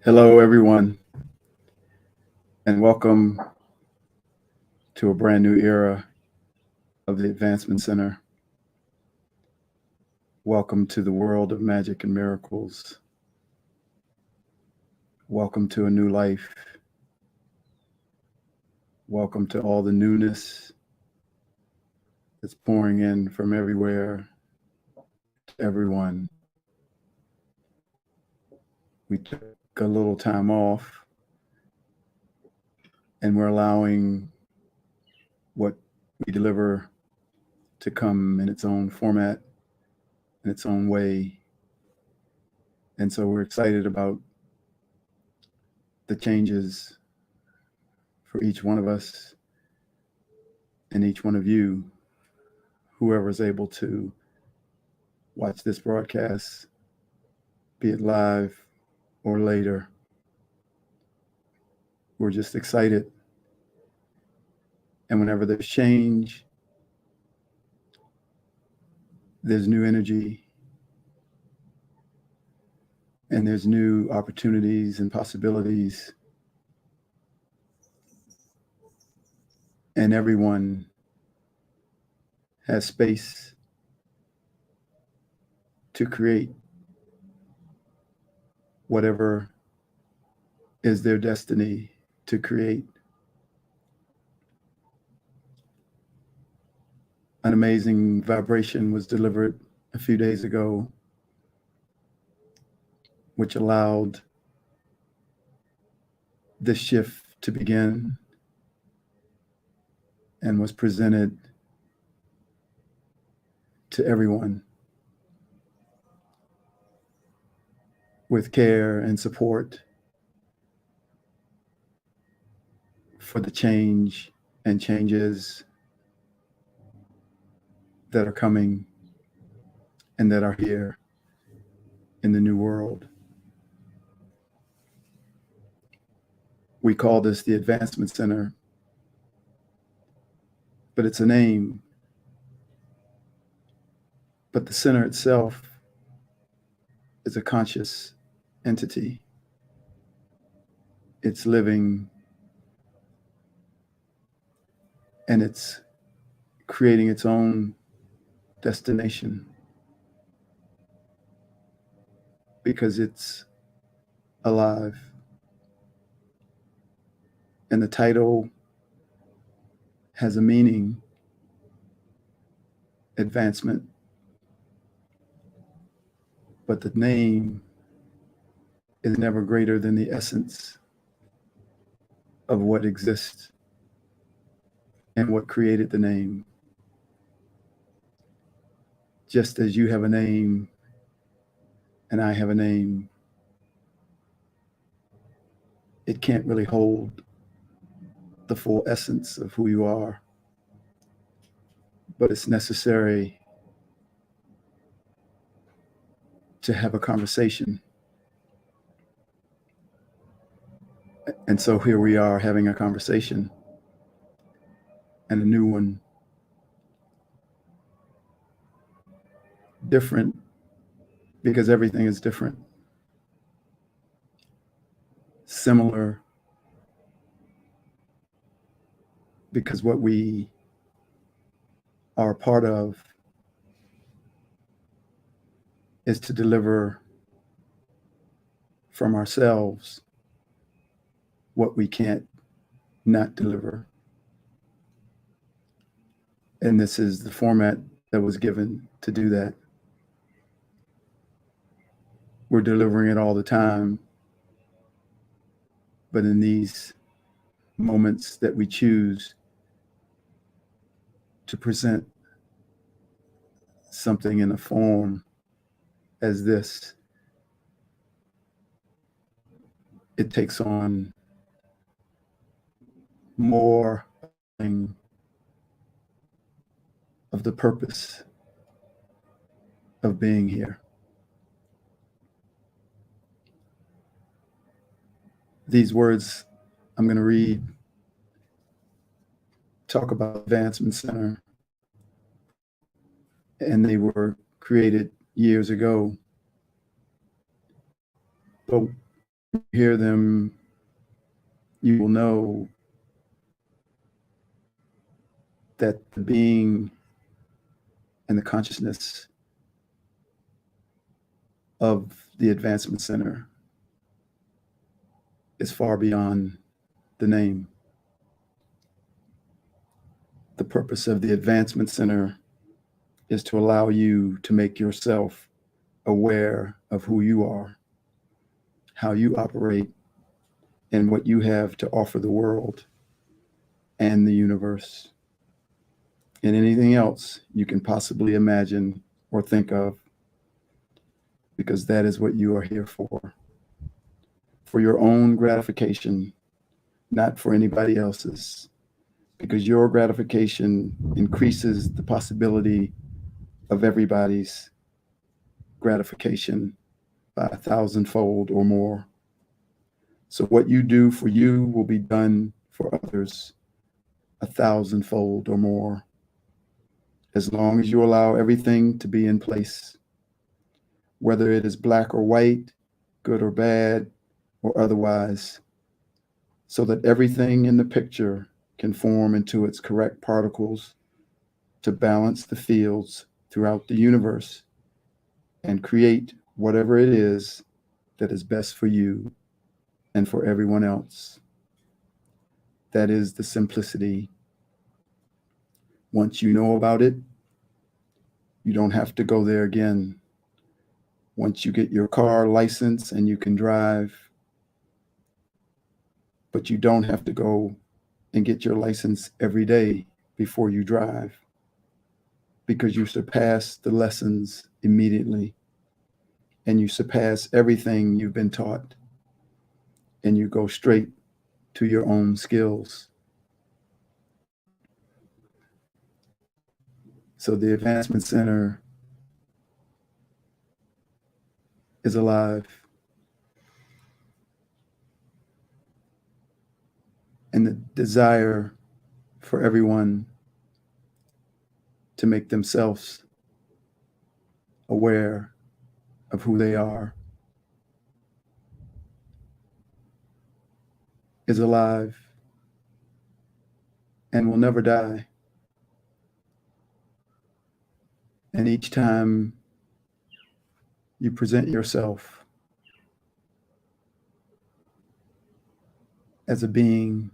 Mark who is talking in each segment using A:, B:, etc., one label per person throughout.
A: Hello, everyone, and welcome to a brand new era of the Advancement Center. Welcome to the world of magic and miracles. Welcome to a new life. Welcome to all the newness that's pouring in from everywhere to everyone. We took a little time off and we're allowing what we deliver to come in its own format, in its own way. And so we're excited about the changes for each one of us and each one of you, whoever is able to watch this broadcast, be it live or later. We're just excited. And whenever there's change, there's new energy, and there's new opportunities and possibilities. And everyone has space to create whatever is their destiny to create. An amazing vibration was delivered a few days ago, which allowed this shift to begin and was presented to everyone with care and support for the change and changes that are coming and that are here in the new world. We call this the Advancement Center, but it's a name. But the center itself is a conscious entity. It's living, and it's creating its own destination because it's alive. And the title has a meaning: advancement. But the name is never greater than the essence of what exists and what created the name. Just as you have a name and I have a name, it can't really hold the full essence of who you are, but it's necessary to have a conversation. And so here we are having a conversation, and a new one, different because everything is different, similar because what we are a part of is to deliver from ourselves what we can't not deliver. And this is the format that was given to do that. We're delivering it all the time, but in these moments that we choose to present something in a form as this, it takes on more of the purpose of being here. These words I'm going to read talk about Advancement Center, and they were created years ago. But hear them, you will know that the being and the consciousness of the Advancement Center is far beyond the name. The purpose of the Advancement Center is to allow you to make yourself aware of who you are, how you operate, and what you have to offer the world and the universe, and anything else you can possibly imagine or think of, because that is what you are here for your own gratification, not for anybody else's, because your gratification increases the possibility of everybody's gratification by 1,000-fold or more. So what you do for you will be done for others 1,000-fold or more, as long as you allow everything to be in place, whether it is black or white, good or bad, or otherwise, so that everything in the picture can form into its correct particles to balance the fields throughout the universe and create whatever it is that is best for you and for everyone else. That is the simplicity. Once you know about it, you don't have to go there again. Once you get your car license and you can drive, but you don't have to go and get your license every day before you drive, because you surpass the lessons immediately and you surpass everything you've been taught and you go straight to your own skills. So the Advancement Center is alive. And the desire for everyone to make themselves aware of who they are is alive and will never die. And each time you present yourself as a being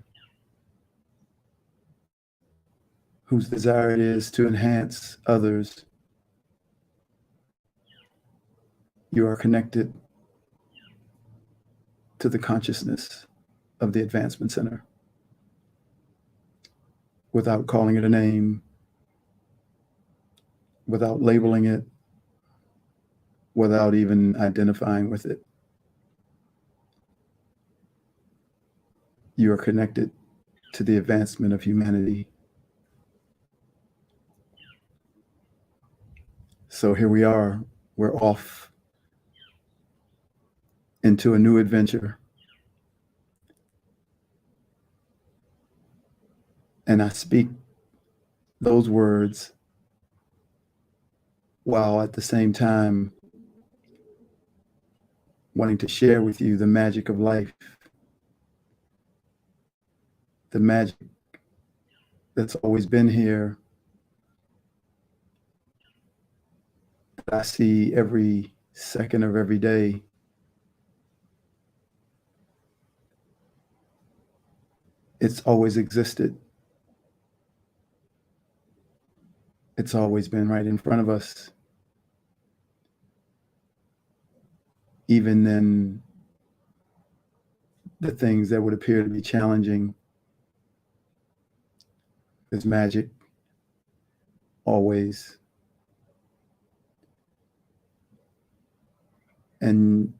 A: whose desire it is to enhance others, you are connected to the consciousness of the Advancement Center without calling it a name, without labeling it, without even identifying with it. You are connected to the advancement of humanity. So here we are, we're off into a new adventure. And I speak those words while at the same time wanting to share with you the magic of life, the magic that's always been here, that I see every second of every day. It's always existed. It's always been right in front of us. Even in the things that would appear to be challenging, there's magic always. And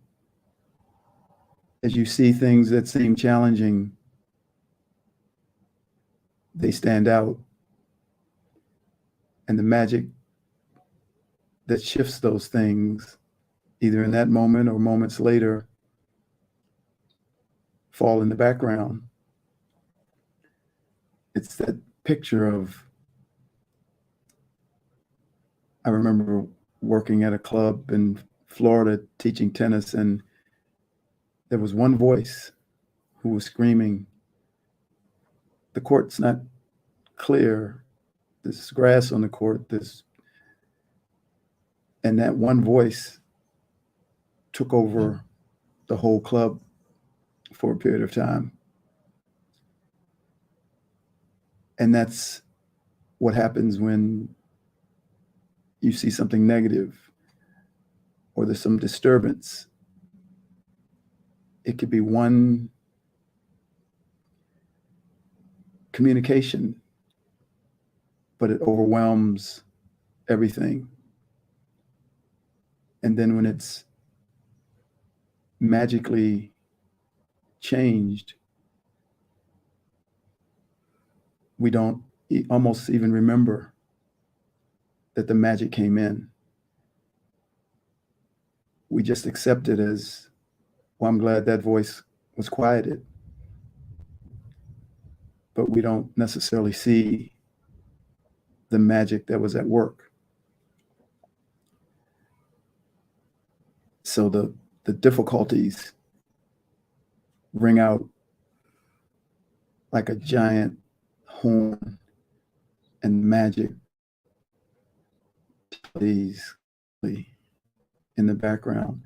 A: as you see things that seem challenging, they stand out. And the magic that shifts those things, either in that moment or moments later, fall in the background. It's that picture of, I remember working at a club in Florida teaching tennis, and There was one voice who was screaming, "The court's not clear. There's grass on the court." And that one voice took over the whole club for a period of time. And that's what happens when you see something negative or there's some disturbance. It could be one communication, but it overwhelms everything. And then when it's magically changed, we don't almost even remember that the magic came in. We just accept it as, well, I'm glad that voice was quieted. But we don't necessarily see the magic that was at work. So the difficulties ring out like a giant horn, and magic plays in the background,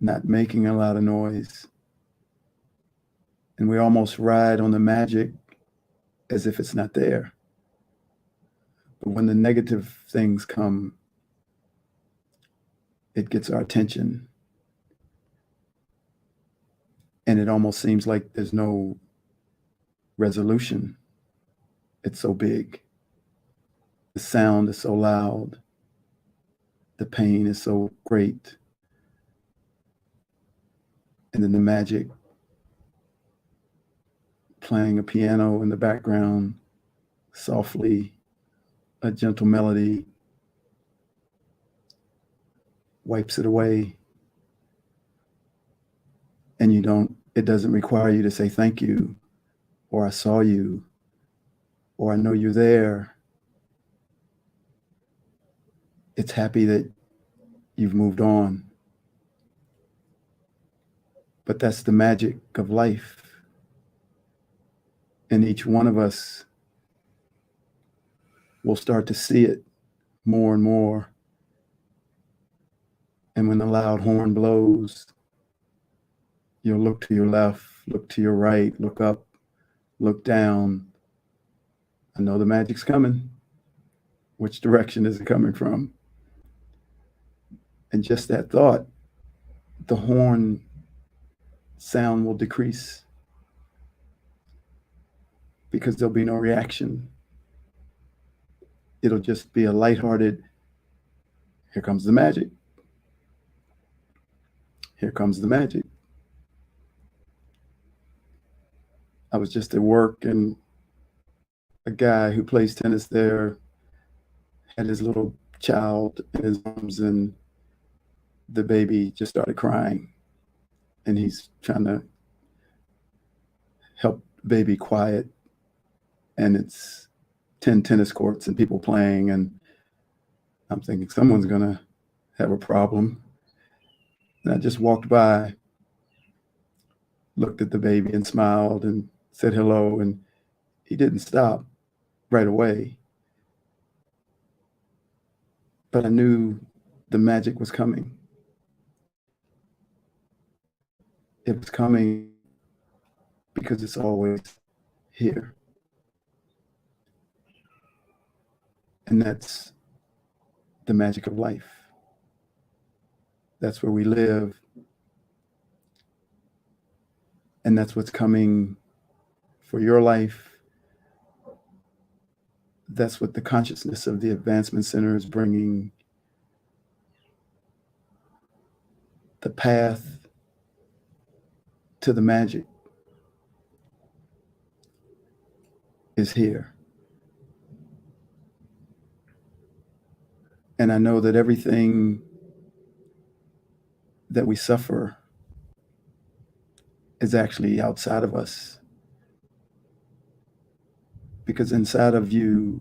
A: not making a lot of noise. And we almost ride on the magic as if it's not there. But when the negative things come, it gets our attention. And it almost seems like there's no resolution. It's so big. The sound is so loud. The pain is so great. And then the magic, playing a piano in the background, softly, a gentle melody, wipes it away. And it doesn't require you to say thank you, or I saw you, or I know you're there. It's happy that you've moved on. But that's the magic of life. And each one of us will start to see it more and more. And when the loud horn blows, you'll look to your left, look to your right, look up, look down. I know the magic's coming. Which direction is it coming from? And just that thought, the horn sound will decrease because there'll be no reaction. It'll just be a lighthearted, here comes the magic. Here comes the magic. I was just at work and a guy who plays tennis there had his little child in his arms and the baby just started crying. And he's trying to help the baby quiet. And it's 10 tennis courts and people playing. And I'm thinking someone's going to have a problem. And I just walked by, looked at the baby and smiled and said hello. And he didn't stop right away. But I knew the magic was coming. It was coming because it's always here. And that's the magic of life. That's where we live. And that's what's coming for your life. That's what the consciousness of the Advancement Center is bringing. The path to the magic is here. And I know that everything that we suffer is actually outside of us. Because inside of you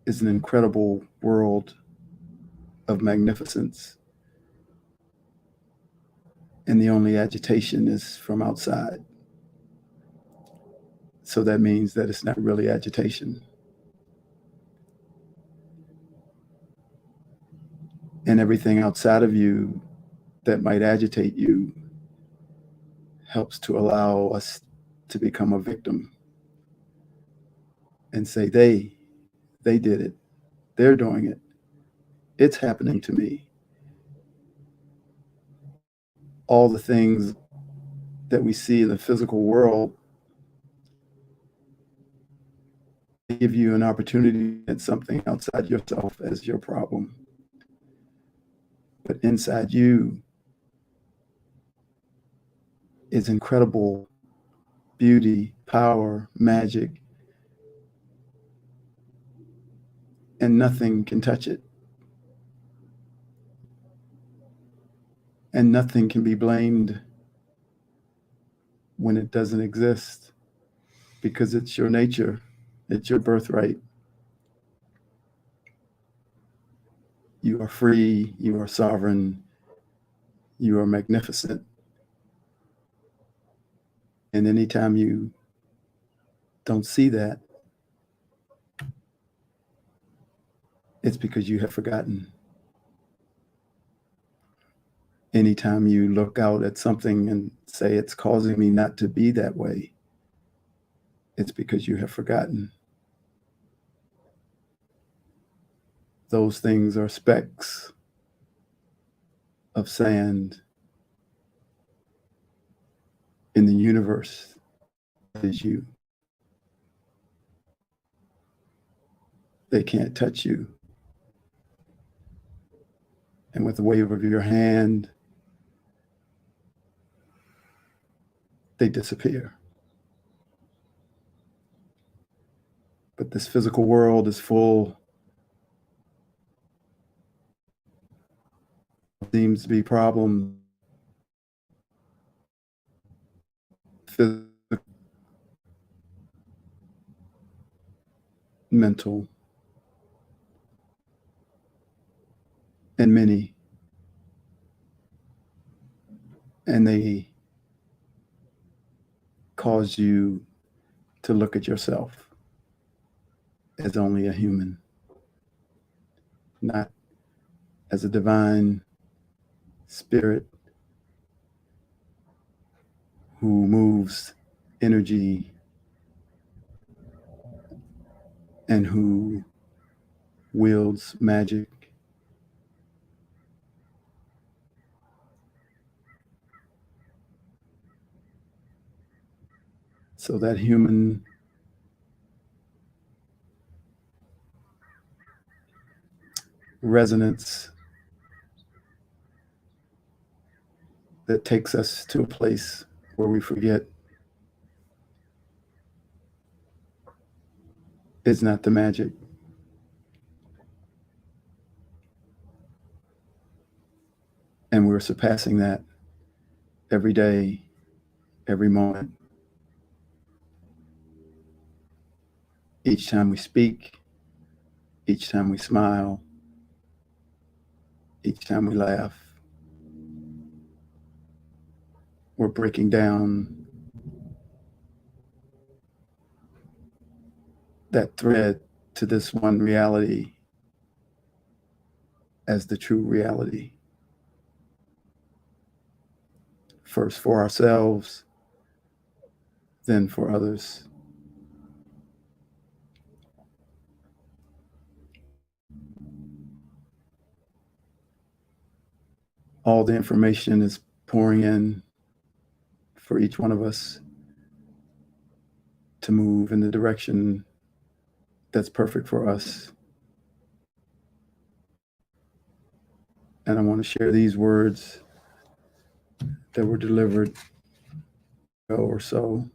A: is an incredible world of magnificence. and the only agitation is from outside. So that means that it's not really agitation. And everything outside of you that might agitate you helps to allow us to become a victim and say, they did it. They're doing it. It's happening to me. All the things that we see in the physical world give you an opportunity at something outside yourself as your problem. But inside you is incredible beauty, power, magic, and nothing can touch it. And nothing can be blamed when it doesn't exist because it's your nature, it's your birthright. You are free, you are sovereign, you are magnificent. And anytime you don't see that, it's because you have forgotten. Anytime you look out at something and say, it's causing me not to be that way, it's because you have forgotten. Those things are specks of sand in the universe that is you. They can't touch you. And with the wave of your hand, they disappear. But this physical world is full, seems to be problems, physical, mental, and many. And they cause you to look at yourself as only a human, not as a divine spirit who moves energy and who wields magic. So that human resonance that takes us to a place where we forget is not the magic. And we're surpassing that every day, every moment. Each time we speak, each time we smile, each time we laugh, we're breaking down that thread to this one reality as the true reality. First for ourselves, then for others. All the information is pouring in for each one of us to move in the direction that's perfect for us. And I want to share these words that were delivered ago or so.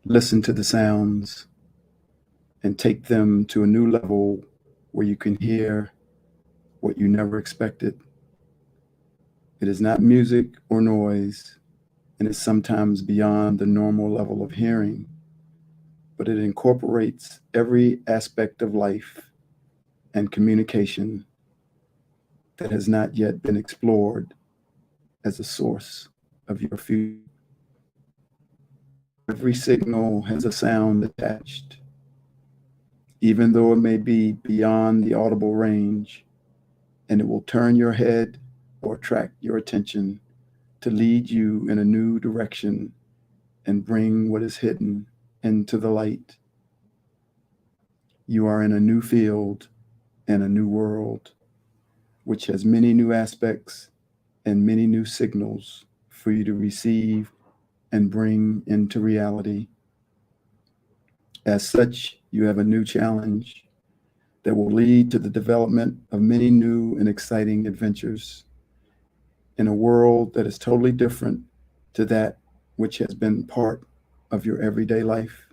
A: Listen to the sounds and take them to a new level where you can hear what you never expected. It is not music or noise, and it's sometimes beyond the normal level of hearing, but it incorporates every aspect of life and communication that has not yet been explored as a source of your future. Every signal has a sound attached, even though it may be beyond the audible range, and it will turn your head or attract your attention to lead you in a new direction and bring what is hidden into the light. You are in a new field and a new world, which has many new aspects and many new signals for you to receive and bring into reality. As such, you have a new challenge that will lead to the development of many new and exciting adventures in a world that is totally different to that which has been part of your everyday life.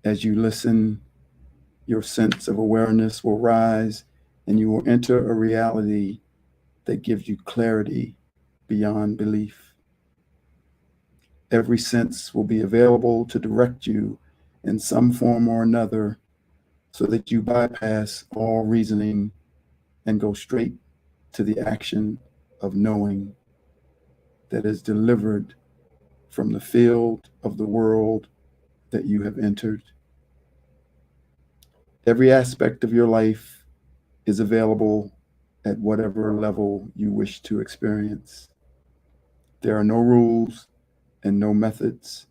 A: As you listen, your sense of awareness will rise and you will enter a reality that gives you clarity beyond belief. Every sense will be available to direct you in some form or another so that you bypass all reasoning and go straight to the action of knowing that is delivered from the field of the world that you have entered. Every aspect of your life is available at whatever level you wish to experience. There are no rules and no methods,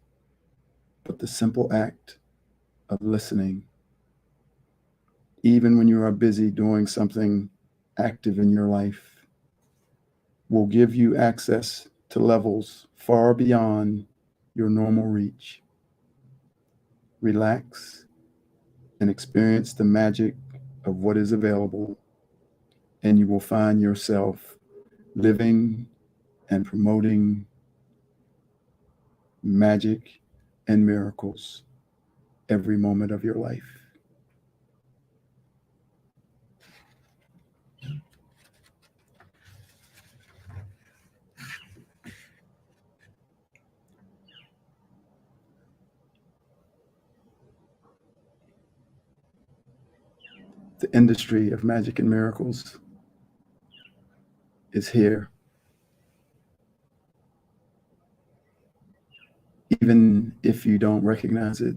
A: but the simple act of listening. Even when you are busy doing something active in your life, will give you access to levels far beyond your normal reach. Relax and experience the magic of what is available, and you will find yourself living and promoting magic and miracles every moment of your life. The industry of magic and miracles is here. Even if you don't recognize it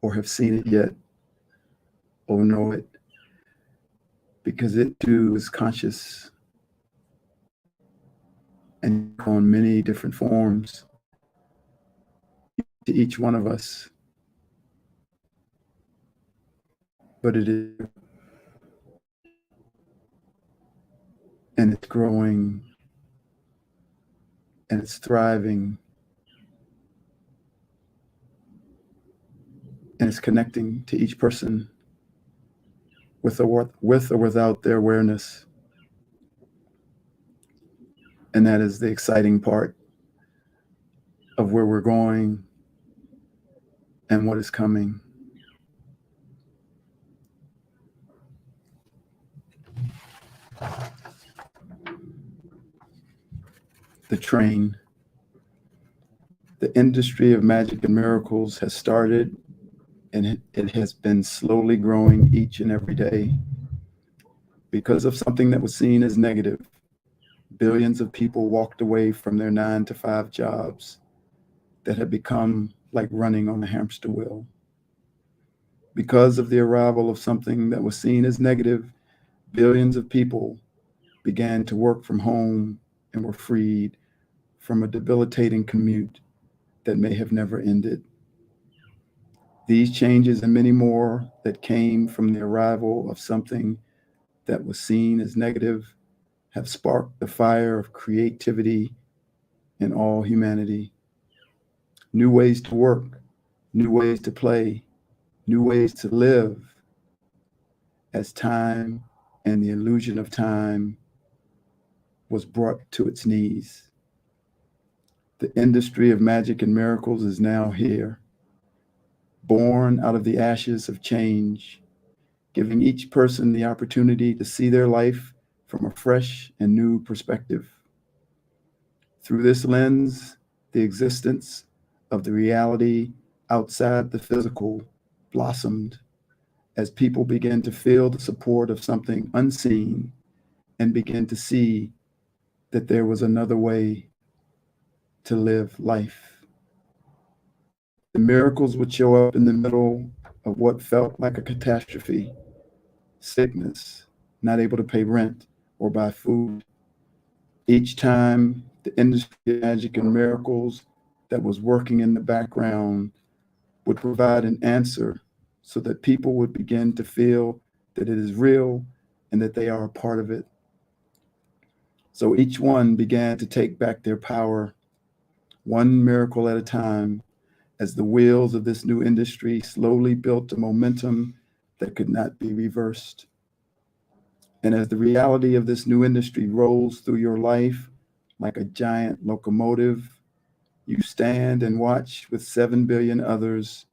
A: or have seen it yet or know it, because it too is conscious and on many different forms to each one of us. But it is, and it's growing, and it's thriving, and it's connecting to each person with or without their awareness. And that is the exciting part of where we're going and what is coming. The train, the industry of magic and miracles has started, and it has been slowly growing each and every day. Because of something that was seen as negative, billions of people walked away from their 9-to-5 jobs that had become like running on a hamster wheel. Because of the arrival of something that was seen as negative, billions of people began to work from home and were freed from a debilitating commute that may have never ended. These changes and many more that came from the arrival of something that was seen as negative have sparked the fire of creativity in all humanity. New ways to work, new ways to play, new ways to live, as time and the illusion of time was brought to its knees. The industry of magic and miracles is now here, born out of the ashes of change, giving each person the opportunity to see their life from a fresh and new perspective. Through this lens, the existence of the reality outside the physical blossomed as people begin to feel the support of something unseen and begin to see that there was another way to live life. The miracles would show up in the middle of what felt like a catastrophe, sickness, not able to pay rent or buy food. Each time the industry of magic and miracles that was working in the background would provide an answer so that people would begin to feel that it is real and that they are a part of it. So each one began to take back their power, one miracle at a time, as the wheels of this new industry slowly built a momentum that could not be reversed. And as the reality of this new industry rolls through your life like a giant locomotive, you stand and watch with 7 billion others,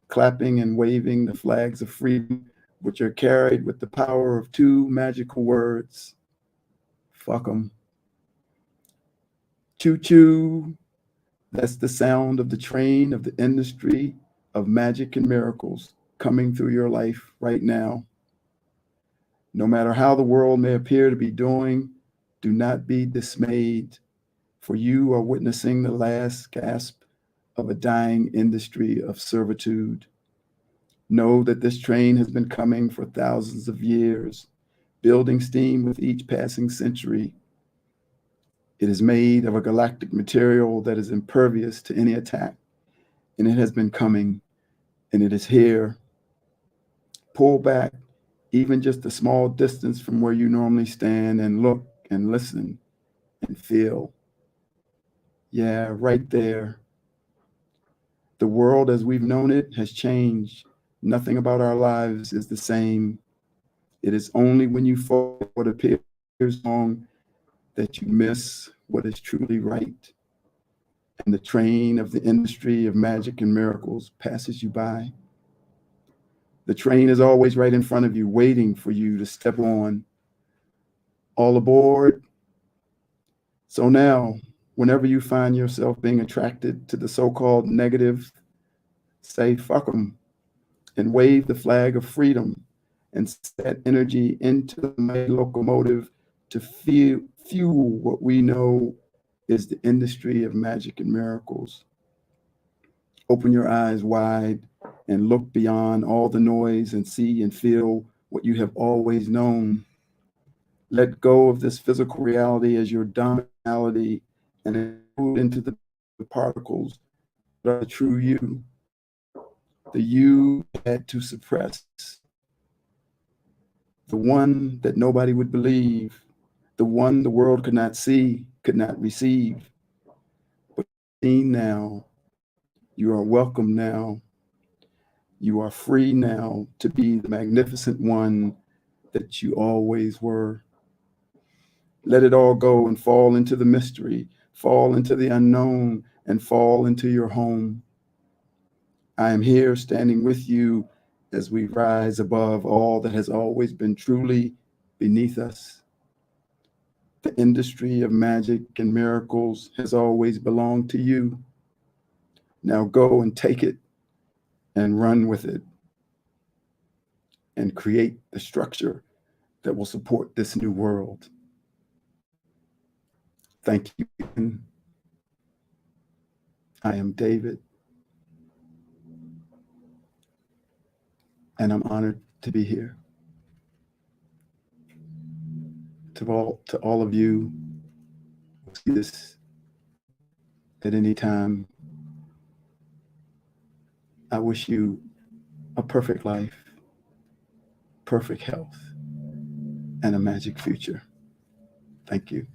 A: clapping and waving the flags of freedom, which are carried with the power of two magical words: fuck 'em. Choo choo. That's the sound of the train of the industry of magic and miracles coming through your life right now. No matter how the world may appear to be doing, do not be dismayed, for you are witnessing the last gasp of a dying industry of servitude. Know that this train has been coming for thousands of years, building steam with each passing century. It is made of a galactic material that is impervious to any attack, and it has been coming, and it is here. Pull back even just a small distance from where you normally stand and look and listen and feel. Yeah, right there. The world as we've known it has changed. Nothing about our lives is the same. It is only when you follow what appears wrong that you miss what is truly right. And the train of the industry of magic and miracles passes you by. The train is always right in front of you, waiting for you to step on. All aboard. So now, whenever you find yourself being attracted to the so-called negative, say fuck 'em and wave the flag of freedom and set energy into the mighty locomotive to fuel what we know is the industry of magic and miracles. Open your eyes wide and look beyond all the noise and see and feel what you have always known. Let go of this physical reality as your dominality and include into the particles that are the true you, the you had to suppress, the one that nobody would believe, the one the world could not see, could not receive. But seen now, you are welcome now. You are free now to be the magnificent one that you always were. Let it all go and fall into the mystery, fall into the unknown, and fall into your home. I am here standing with you as we rise above all that has always been truly beneath us. The industry of magic and miracles has always belonged to you. Now go and take it and run with it and create the structure that will support this new world. Thank you. I am David, and I'm honored to be here. To all of you who see this at any time, I wish you a perfect life, perfect health, and a magic future. Thank you.